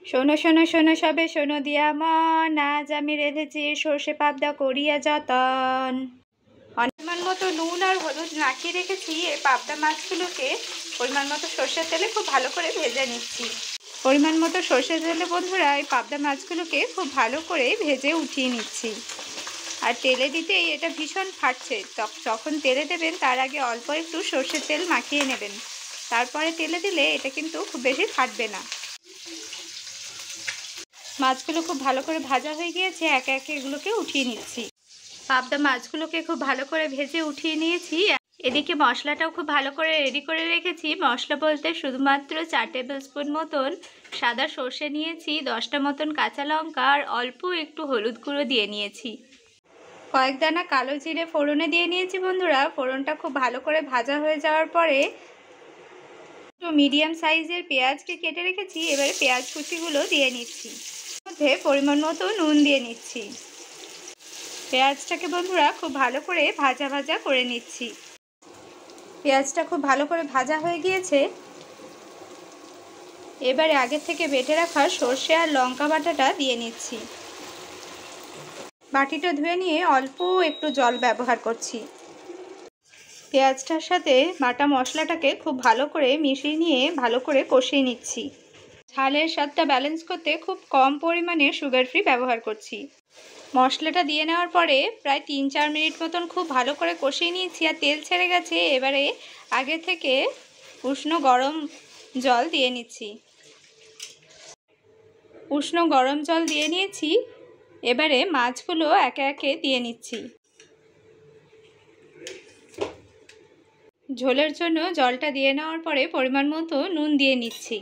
শোনো শোনো শোনো সবে শোনো দিয়া মন, আজ আমি রেঁধেছি সর্ষে পাবদা করিয়া যতন। পরিমাণ মতো নুন আর হলুদ মাখিয়ে রেখেছি এই পাবদা মাছগুলোকে পরিমাণ মতো সর্ষের তেলে খুব ভালো করে ভেজে নিচ্ছি। পরিমাণ মতো সর্ষের তেলে বন্ধুরা এই পাবদা মাছগুলোকে খুব ভালো করে ভেজে উঠিয়ে নিচ্ছি। আর তেলে দিতেই এটা ভীষণ ফাটছে, যখন তেলে দেবেন তার আগে অল্প একটু সর্ষের তেল মাখিয়ে নেবেন, তারপরে তেলে দিলে এটা কিন্তু খুব বেশি ফাটবে না। মাছগুলো খুব ভালো করে ভাজা হয়ে গিয়েছে, একে একে এগুলোকে উঠিয়ে নিচ্ছি। পাবদা মাছগুলোকে খুব ভালো করে ভেজে উঠিয়ে নিয়েছি। এদিকে মশলাটাও খুব ভালো করে রেডি করে রেখেছি। মশলা বলতে শুধুমাত্র 4 টেবিল স্পুন মতন সাদা সর্ষে নিয়েছি, 10টা মতন কাঁচা লঙ্কা আর অল্প একটু হলুদ গুঁড়ো দিয়ে নিয়েছি। কয়েক দানা কালো জিরে ফোড়নে দিয়ে নিয়েছি বন্ধুরা। ফোড়নটা খুব ভালো করে ভাজা হয়ে যাওয়ার পরে একটু মিডিয়াম সাইজের পেঁয়াজকে কেটে রেখেছি, এবারে পেঁয়াজ কুচিগুলো দিয়ে নিচ্ছি। মধ্যে পরিমাণ মতো নুন দিয়ে নিচ্ছি। পেঁয়াজটাকে বন্ধুরা খুব ভালো করে ভাজা ভাজা করে নিচ্ছি। পেঁয়াজটা খুব ভালো করে ভাজা হয়ে গিয়েছে, এবারে আগে থেকে বেটে রাখা সর্ষে আর লঙ্কা বাটাটা দিয়ে নিচ্ছি। বাটিটা ধুয়ে নিয়ে অল্প একটু জল ব্যবহার করছি। পেঁয়াজটার সাথে বাটা মশলাটাকে খুব ভালো করে মিশিয়ে নিয়ে ভালো করে কষিয়ে নিচ্ছি। ঝালের স্বাদটা ব্যালেন্স করতে খুব কম পরিমাণে সুগার ফ্রি ব্যবহার করছি। মশলাটা দিয়ে নেওয়ার পরে প্রায় 3-4 মিনিট মতন খুব ভালো করে কষিয়ে নিয়েছি আর তেল ছেড়ে গেছে। এবারে আগে থেকে উষ্ণ গরম জল দিয়ে নিচ্ছি। উষ্ণ গরম জল দিয়ে নিয়েছি, এবারে মাছগুলো একে একে দিয়ে নিচ্ছি। ঝোলের জন্য জলটা দিয়ে নেওয়ার পরে পরিমাণ মতো নুন দিয়ে নিচ্ছি।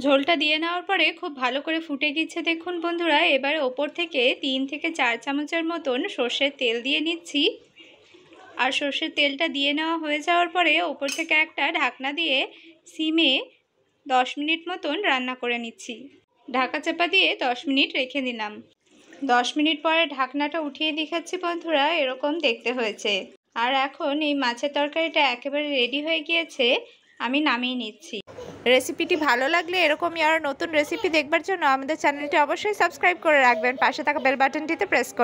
ঝোলটা দিয়ে নেওয়ার পরে খুব ভালো করে ফুটে গিয়েছে দেখুন বন্ধুরা। এবারে ওপর থেকে 3 থেকে 4 চামচের মতন সর্ষের তেল দিয়ে নিচ্ছি। আর সর্ষের তেলটা দিয়ে নেওয়া হয়ে যাওয়ার পরে ওপর থেকে একটা ঢাকনা দিয়ে সিমে 10 মিনিট মতন রান্না করে নিচ্ছি। ঢাকা চাপা দিয়ে 10 মিনিট রেখে দিলাম। 10 মিনিট পরে ঢাকনাটা উঠিয়ে দেখাচ্ছি বন্ধুরা, এরকম দেখতে হয়েছে। আর এখন এই মাছের তরকারিটা একেবারে রেডি হয়ে গিয়েছে, আমি নামিয়ে নিচ্ছি। রেসিপিটি ভালো লাগলে এরকমই আরও নতুন রেসিপি দেখবার জন্য আমাদের চ্যানেলটি অবশ্যই সাবস্ক্রাইব করে রাখবেন। পাশে থাকা বেল বাটনটিতে প্রেস করুন।